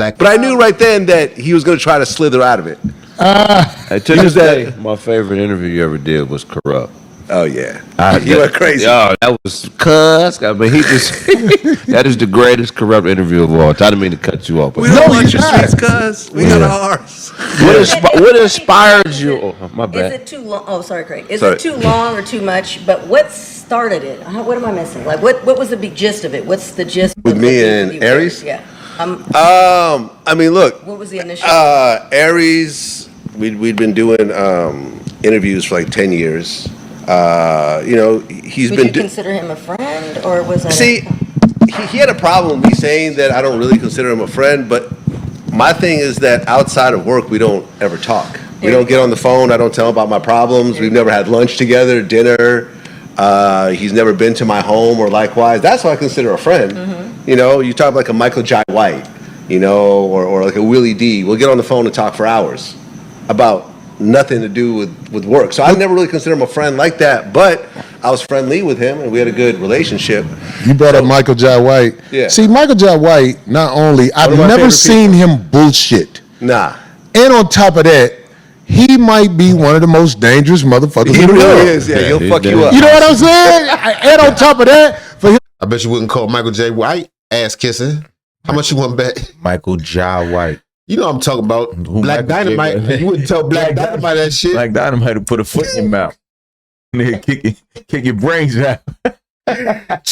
But I knew right then that he was going to try to slither out of it. To this day, my favorite interview you ever did was Corrupt. Oh yeah, you were crazy. Yo, that was cuz. I mean, he just that is the greatest Corrupt interview of all. I didn't mean to cut you off. We don't want your sweets, cuz. We got ours. What inspired you? Oh, my bad. Is it too long? Oh, sorry, Craig. Is it too long or too much? But what started it? What am I missing? Like, what was the big gist of it? What's the gist? With me and Aries? Yeah. I mean, look. What was the initial? Aries, we'd been doing interviews for like 10 years. You know, he's Would been. You consider him a friend, or was that? See, he had a problem with me saying that I don't really consider him a friend, but my thing is that outside of work, we don't ever talk. We don't get on the phone. I don't tell him about my problems. We've never had lunch together, dinner. He's never been to my home or likewise. That's what I consider a friend. Mm-hmm. You know, you talk like a Michael Jai White, you know, or like a Willie D. We'll get on the phone and talk for hours about nothing to do with work. So I never really consider him a friend like that, but I was friendly with him and we had a good relationship. You brought up Michael Jai White. Yeah. See, Michael Jai White, not only, I've never seen him bullshit. Nah. And on top of that, he might be one of the most dangerous motherfuckers He in the world. really is, yeah. He'll fuck you up. You know what I'm saying? And on top of that, for him. I bet you wouldn't call Michael J. White ass kissing. How much you want bet? Michael Jai White. You know what I'm talking about. Black Dynamite. You wouldn't tell Black Dynamite that shit. Black Dynamite to put a foot in your mouth. Nigga, kick your brains out. That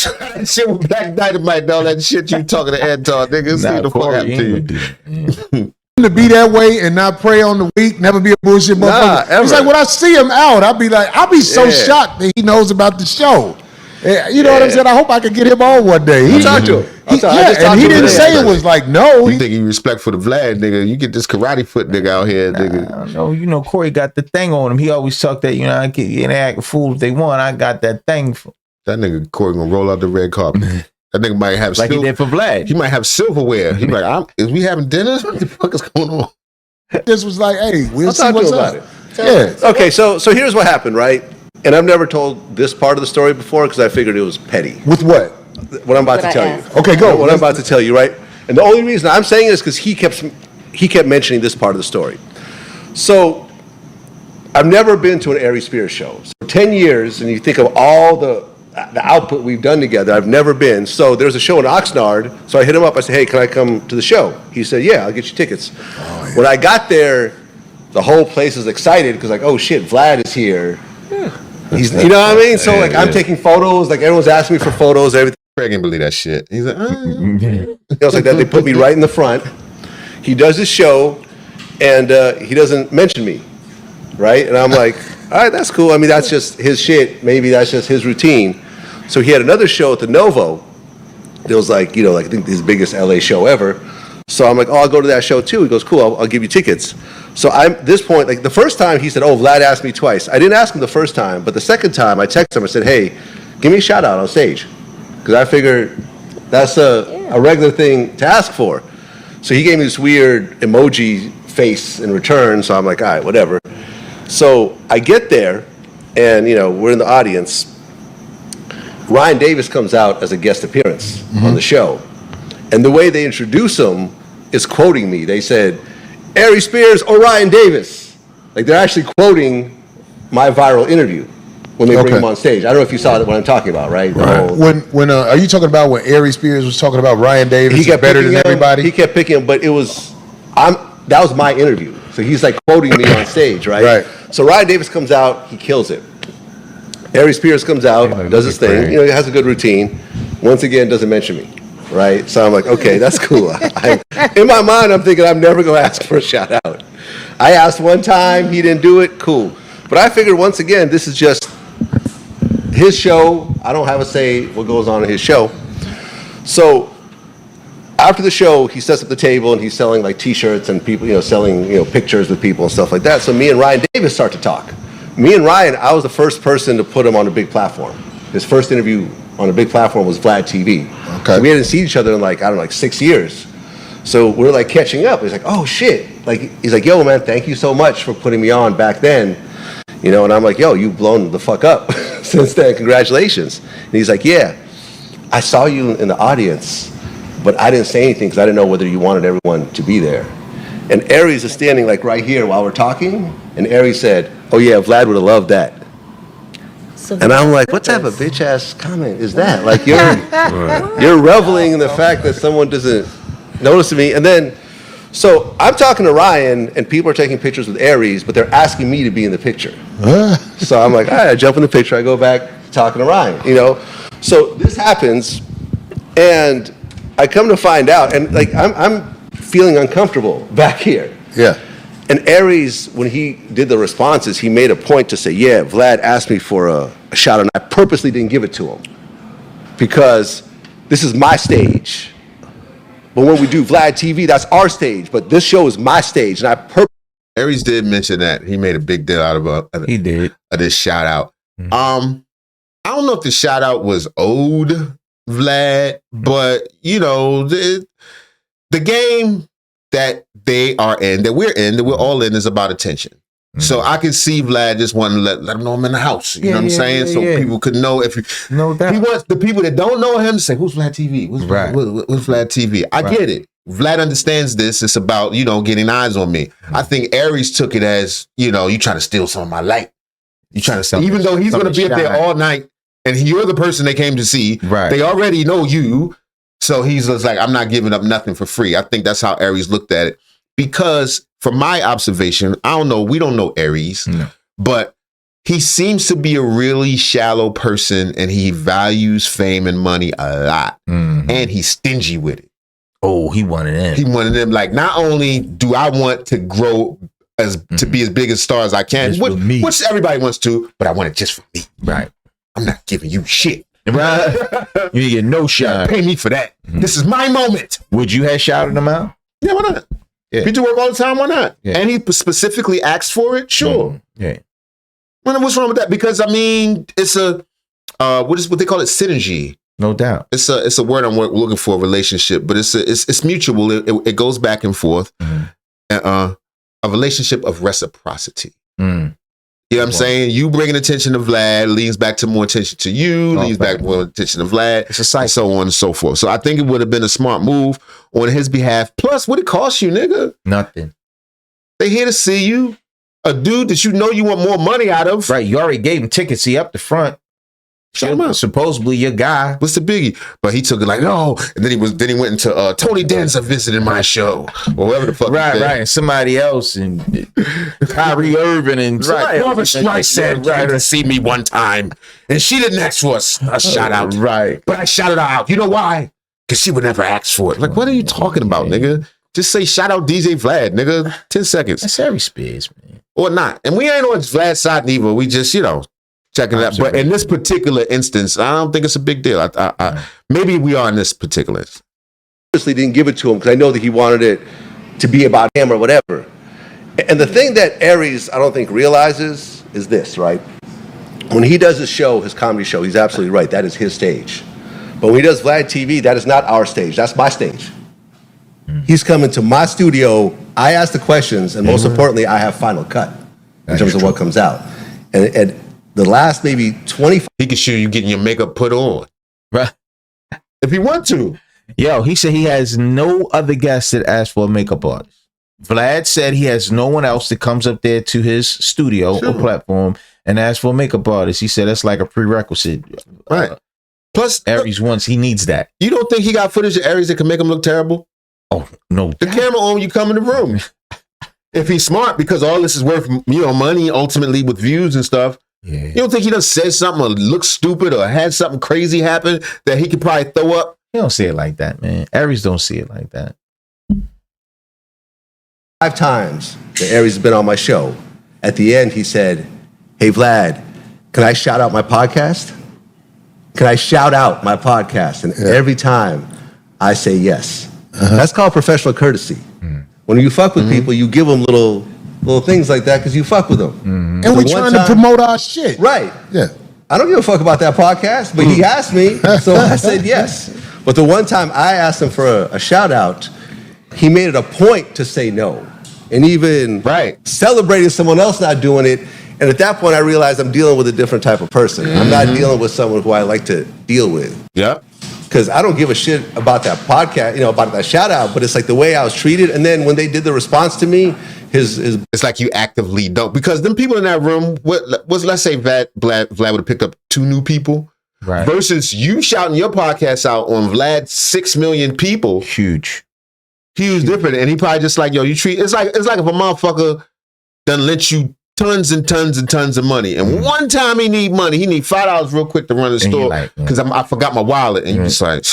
shit with Black Dynamite, all that shit you talking to Anton, nigga. See what the fuck happened to you. To be that way and not prey on the weak, never be a bullshit motherfucker. It's like when I see him out, I'll be so shocked that he knows about the show. You know what I'm saying? I hope I can get him on one day. I'll talk to him. And he didn't say it was like, no. You think he respect for the Vlad, nigga. You get this karate foot nigga out here, nigga. No, you know, Corey got the thing on him. He always talk that, you know, I can act a fool if they want. I got that thing. That nigga Corey gonna roll out the red carpet. That nigga might have like he did for Vlad. He might have silverware. He like, is we having dinner? What the fuck is going on? This was like, hey, we'll see talk to what's him about up. it. Yeah. Okay, so here's what happened, right? And I've never told this part of the story before because I figured it was petty. With what? What I'm about to tell you. Okay, go. What I'm about to tell you, right? And the only reason I'm saying this is because he kept mentioning this part of the story. So I've never been to an Aries Spears show. So 10 years, and you think of all the output we've done together, I've never been. So there's a show in Oxnard. So I hit him up. I said, hey, can I come to the show? He said, yeah, I'll get you tickets. Oh, yeah. When I got there, the whole place was excited because like, oh shit, Vlad is here. Yeah. He's, you know what I mean? So like, I'm taking photos. Like everyone's asking me for photos, everything. Craig didn't believe that shit. He's like, it was like that. They put me right in the front. He does his show, and he doesn't mention me, right? And I'm like, all right, that's cool. I mean, that's just his shit. Maybe that's just his routine. So he had another show at the Novo. It was like, you know, like I think his biggest LA show ever. So I'm like, oh, I'll go to that show too. He goes, cool, I'll give you tickets. So I'm this point, like the first time he said, oh, Vlad asked me twice. I didn't ask him the first time, but the second time I texted him. I said, hey, give me a shout out on stage. Because I figured that's a regular thing to ask for. So he gave me this weird emoji face in return. So I'm like, all right, whatever. So I get there and, you know, we're in the audience. Ryan Davis comes out as a guest appearance on the show. And the way they introduce him is quoting me. They said, Aries Spears or Ryan Davis. Like they're actually quoting my viral interview when they bring him on stage. I don't know if you saw what I'm talking about, right? Right. When are you talking about when Aries Spears was talking about Ryan Davis? He kept better than everybody. He kept picking him, but it was that was my interview. So he's like quoting me on stage, right? Right. So Ryan Davis comes out, he kills it. Aries Spears comes out, does his thing. You know, he has a good routine. Once again, doesn't mention me. Right, so I'm like, okay, that's cool. In my mind, I'm thinking I'm never gonna ask for a shout out. I asked one time, he didn't do it, cool. But I figured once again, this is just his show. I don't have a say what goes on in his show. So after the show, he sets up the table and he's selling like T-shirts and people, you know, selling pictures with people and stuff like that. So me and Ryan Davis start to talk. Me and Ryan, I was the first person to put him on a big platform. His first interview on a big platform was VladTV. Okay. So we hadn't seen each other in like, I don't know, like 6 years. So we're like catching up. He's like, oh shit. Like, he's like, yo man, thank you so much for putting me on back then. You know, and I'm like, yo, you've blown the fuck up since then, congratulations. And he's like, yeah, I saw you in the audience but I didn't say anything because I didn't know whether you wanted everyone to be there. And Aries is standing like right here while we're talking, and Aries said, "Oh yeah, Vlad would have loved that." And I'm like, what type of bitch ass comment is that? Like you're reveling in the fact that someone doesn't notice me. And then, so I'm talking to Ryan, and people are taking pictures with Aries, but they're asking me to be in the picture. So I'm like, all right, I jump in the picture, I go back talking to Ryan, you know? So this happens, and I come to find out, and like I'm feeling uncomfortable back here. Yeah. And Aries, when he did the responses, he made a point to say, yeah, Vlad asked me for a shout out, and I purposely didn't give it to him because this is my stage. But when we do Vlad TV, that's our stage, but this show is my stage, and I purposely. Aries did mention that. He made a big deal out of he did. Of this shout out. I don't know if the shout out was owed Vlad, but you know, the game that they are in, that we're all in, is about attention. So I can see Vlad just wanting to let them know I'm in the house. You know what I'm saying? So people could know if you. No doubt. He wants the people that don't know him to say, "Who's Vlad TV? What's Vlad TV?" I get it. Vlad understands this. It's about, you know, getting eyes on me. I think Aries took it as, you know, you trying to steal some of my light. You trying to, even though he's going to be up there all night, and you're the person they came to see. Right. They already know you. So he's just like, I'm not giving up nothing for free. I think that's how Aries looked at it. Because from my observation, I don't know, we don't know Aries, but he seems to be a really shallow person, and he values fame and money a lot. And he's stingy with it. Oh, he wanted them. He wanted them. Like, not only do I want to grow to be as big a star as I can, which everybody wants to, but I want it just for me. Right. I'm not giving you shit. Right. You get no shot. Pay me for that. This is my moment. Would you have shouted him out? Yeah, why not? Yeah. People work all the time, why not? Yeah. And he specifically asked for it, sure. Yeah. What's wrong with that? Because I mean, it's a what they call it, synergy. No doubt. It's a word I'm looking for, a relationship, but it's mutual. It goes back and forth. A relationship of reciprocity. You know what I'm saying? You bringing attention to Vlad leads back to more attention to you, leads back to more attention to Vlad, it's a cycle. So on and so forth. So I think it would have been a smart move on his behalf. Plus, what it cost you, nigga? Nothing. They here to see you. A dude that you know you want more money out of. Right. You already gave him tickets. He up the front. Shut him up. Supposedly your guy. What's the biggie? But he took it like, no. And then he went into Tony Danza visited my show. Or whatever the fuck. Right. And somebody else, and Kyrie Irving, and Barbara Streisand came to see me one time, and she didn't ask for a shout out. Right. But I shouted her out. You know why? Because she would never ask for it. Like, what are you talking about, nigga? Just say shout out DJ Vlad, nigga. 10 seconds. That's Aries Spears, man. Or not. And we ain't on Vlad's side neither. We just, you know, checking that. But in this particular instance, I don't think it's a big deal. Maybe we are in this particular instance. Obviously didn't give it to him because I know that he wanted it to be about him or whatever. And the thing that Aries, I don't think, realizes is this, right? When he does his show, his comedy show, he's absolutely right. That is his stage. But when he does Vlad TV, that is not our stage. That's my stage. He's coming to my studio. I ask the questions, and most importantly, I have final cut in terms of what comes out. And the last maybe 25. He can show you getting your makeup put on. Right. If he want to. Yo, he said he has no other guests that ask for a makeup artist. Vlad said he has no one else that comes up there to his studio or platform and asks for a makeup artist. He said that's like a prerequisite. Right. Plus, Aries wants, he needs that. You don't think he got footage of Aries that can make him look terrible? Oh, no. The camera on when you come in the room. If he's smart, because all this is worth, you know, money ultimately with views and stuff. Yeah. You don't think he done said something or looked stupid or had something crazy happen that he could probably throw up? He don't see it like that, man. Aries don't see it like that. 5 times that Aries has been on my show. At the end, he said, "Hey, Vlad, can I shout out my podcast? Can I shout out my podcast?" And every time I say yes. That's called professional courtesy. When you fuck with people, you give them little things like that because you fuck with them. And we're trying to promote our shit. Right. Yeah. I don't give a fuck about that podcast, but he asked me, so I said yes. But the one time I asked him for a shout out, he made it a point to say no. And even celebrating someone else not doing it. And at that point, I realized I'm dealing with a different type of person. I'm not dealing with someone who I like to deal with. Yep. because I don't give a shit about that podcast, about that shout out, but it's like the way I was treated. And then when they did the response to me, his it's like you actively don't, because them people in that room, let's say Vlad would have picked up 2 new people, right? Versus you shouting your podcast out on Vlad's 6 million people, huge different. And he probably just like, yo, you treat it's like if a motherfucker done lent you tons and tons and tons of money, and one time he need money, he need $5 real quick to run the store because I forgot my wallet, and you just like,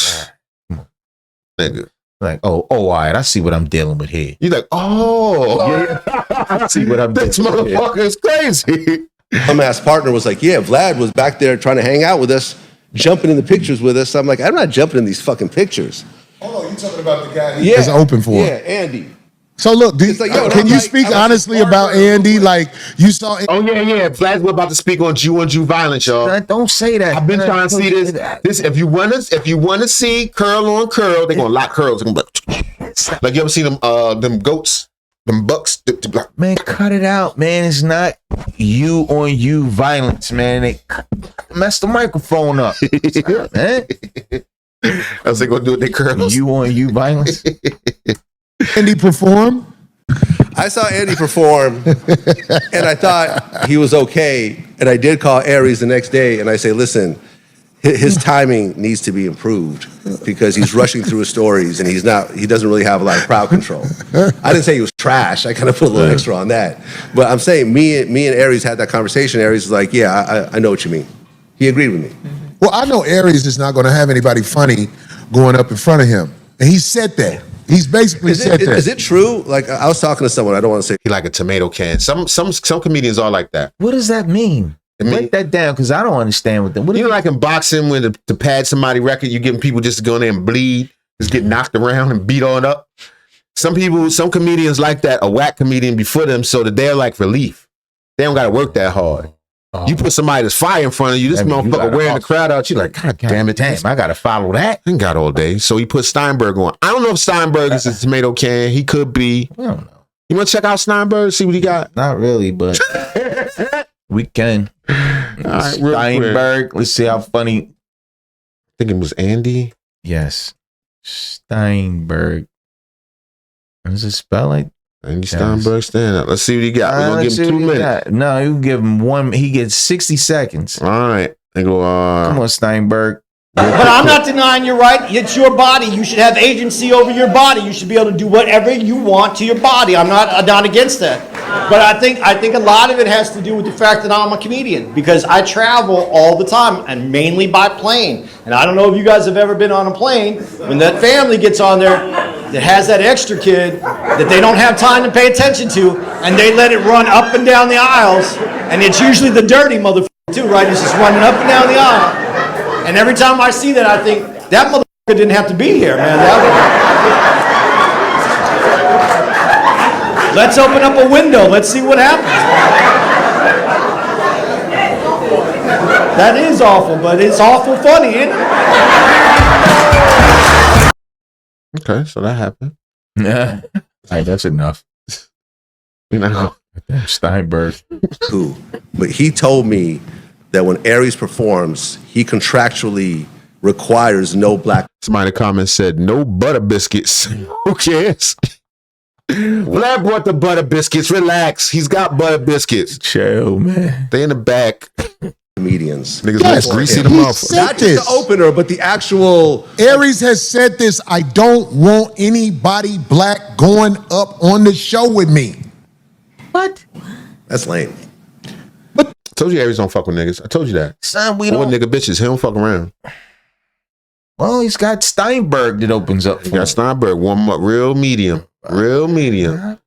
nigga. Like, all right, I see what I'm dealing with here. You're like, I see what I'm dealing with. This motherfucker is crazy. My ass partner was like, yeah, Vlad was back there trying to hang out with us, jumping in the pictures with us. I'm like, I'm not jumping in these fucking pictures. Hold on, you talking about the guy that's open for it? Yeah, Andy. So look, can you speak honestly about Andy? Like you saw? Oh yeah. Vlad's about to speak on Jew on Jew violence, y'all. Don't say that. I've been trying to see this. If you want to see curl on curl, they're gonna lock curls. They're gonna be like you ever seen them goats, them bucks? Man, cut it out, man. It's not you on you violence, man. They mess the microphone up, man. I was gonna do with their curls. You on you violence. Andy perform? I saw Andy perform, and I thought he was okay. And I did call Aries the next day, and I say, listen, his timing needs to be improved because he's rushing through his stories, and he doesn't really have a lot of crowd control. I didn't say he was trash. I kind of put a little extra on that. But I'm saying me and Aries had that conversation. Aries was like, yeah, I know what you mean. He agreed with me. Well, I know Aries is not going to have anybody funny going up in front of him. And he said that. He's basically said that. Is it true? Like, I was talking to someone, I don't want to say. He like a tomato can. Some comedians are like that. What does that mean? Break that down, because I don't understand what that. You know, like in boxing, when to pad somebody's record, you giving people just to go in there and bleed, just get knocked around and beat on up. Some comedians like that, a whack comedian before them, so that they're like relief. They don't got to work that hard. Oh. You put somebody that's fire in front of you, this motherfucker wearing the crowd out, you're like, God damn it, I got to follow that. Ain't got all day. So he put Steinberg on. I don't know if Steinberg is a tomato can. He could be. I don't know. You want to check out Steinberg, see what he got? Not really, but we can. All right, Steinberg, let's see how funny. I think it was Andy. Yes. Steinberg. Does it spell like? Andy Steinberg, stand up. Let's see what he got. We're going to give him 2 minutes. No, you give him 1. He gets 60 seconds. All right. They go, come on, Steinberg. But I'm not denying your right. It's your body. You should have agency over your body. You should be able to do whatever you want to your body. I'm not against that. But I think a lot of it has to do with the fact that I'm a comedian, because I travel all the time, and mainly by plane. And I don't know if you guys have ever been on a plane. When that family gets on there that has that extra kid that they don't have time to pay attention to, and they let it run up and down the aisles, and it's usually the dirty motherfucker too, right? It's just running up and down the aisle. And every time I see that, I think, that motherfucker didn't have to be here, man. Let's open up a window. Let's see what happens. That is awful, but it's awful funny, ain't it? Okay, so that happened. Yeah. All right, that's enough. You know, Steinberg. Cool. But he told me that when Aries performs, he contractually requires no black. Somebody in the comments said, no butter biscuits. Who cares? Vlad brought the butter biscuits. Relax. He's got butter biscuits. Chill, man. They in the back. Comedians. Niggas yes, greasy them up. Not just the opener, but the actual. Aries has said this. I don't want anybody black going up on the show with me. What? That's lame. I told you Aries don't fuck with niggas. I told you that. Son, we don't. don't. Nigga bitches. He don't fuck around. Well, he's got Steinberg that opens up for him. He got Steinberg. Warm him up real medium. Real medium.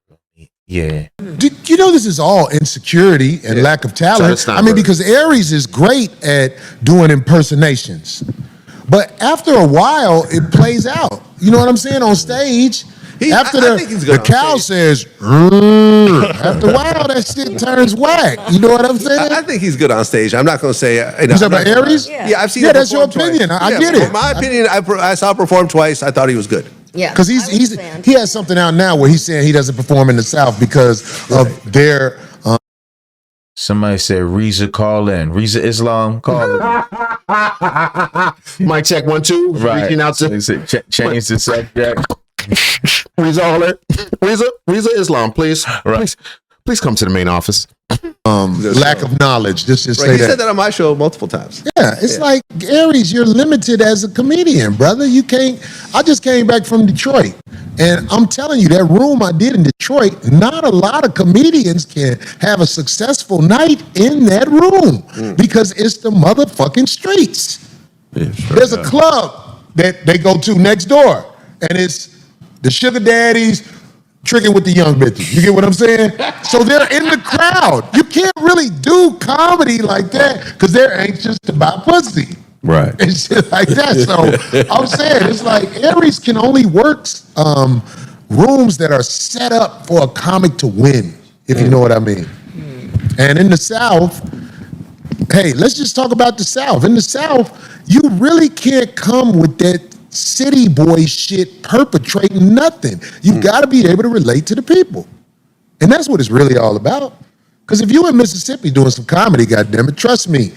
Yeah. You know this is all insecurity and lack of talent. I mean, because Aries is great at doing impersonations. But after a while, it plays out. You know what I'm saying? On stage. After the cow says, after a while, that shit turns whack. You know what I'm saying? I think he's good on stage. I'm not going to say. You talking about Aries? Yeah, I've seen. Yeah, that's your opinion. I get it. In my opinion, I saw him perform twice. I thought he was good. Yeah, because he has something out now where he's saying he doesn't perform in the South because of their Somebody said Reza call in. Reza Islam call in. Mic check 1 2. Right. Reaching out to Change the subject. Reza Holler. Reza Islam, please. Right. Please come to the main office. Lack of knowledge. Just Right, say he that. said that on my show multiple times. Yeah, it's like Aries, you're limited as a comedian, brother. You can't. I just came back from Detroit, and I'm telling you, that room I did in Detroit, not a lot of comedians can have a successful night in that room because it's the motherfucking streets. There's a club that they go to next door, and it's the sugar daddies tricking with the young bitches. You get what I'm saying? So they're in the crowd. You can't really do comedy like that because they're anxious to buy pussy. Right. And shit like that. So I'm saying it's like Aries can only work rooms that are set up for a comic to win, if you know what I mean. And in the South, hey, let's just talk about the South. In the South, you really can't come with that city boy shit perpetrating nothing. You got to be able to relate to the people. And that's what it's really all about. Because if you in Mississippi doing some comedy, goddammit, trust me,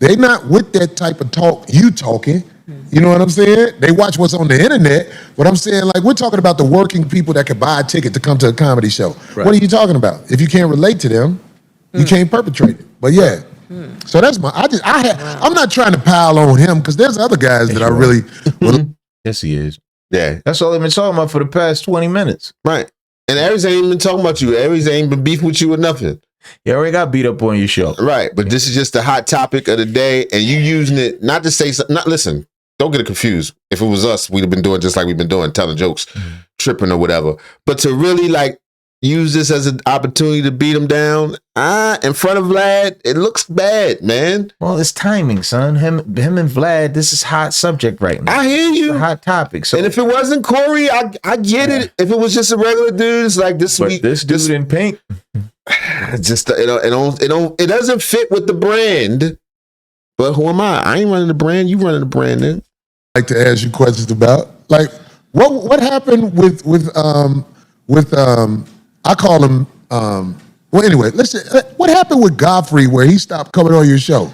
they not with that type of talk you talking. You know what I'm saying? They watch what's on the internet. But I'm saying, like, we're talking about the working people that could buy a ticket to come to a comedy show. Right. What are you talking about? If you can't relate to them, you can't perpetrate it. But yeah. So that's I'm not trying to pile on him because there's other guys that I really Yes, he is. Yeah. That's all they've been talking about for the past 20 minutes. Right. And Aries ain't even talking about you. Aries ain't been beefing with you or nothing. You already got beat up on your show. Right. But this is just the hot topic of the day. And you using it not to say something. Listen, don't get it confused. If it was us, we'd have been doing just like we've been doing, telling jokes, tripping or whatever. But to really like use this as an opportunity to beat him down in front of Vlad, it looks bad, man. Well, it's timing, son. Him and Vlad, this is hot subject right now. I hear you. It's a hot topic. So, and if it wasn't Corey, I get it. If it was just a regular dude, it's like this week. This dude in pink, just it doesn't fit with the brand. But who am I? I ain't running the brand. You running the brand, then. I'd like to ask you questions about, like, what happened with I call him well, anyway, listen, what happened with Godfrey where he stopped coming on your show?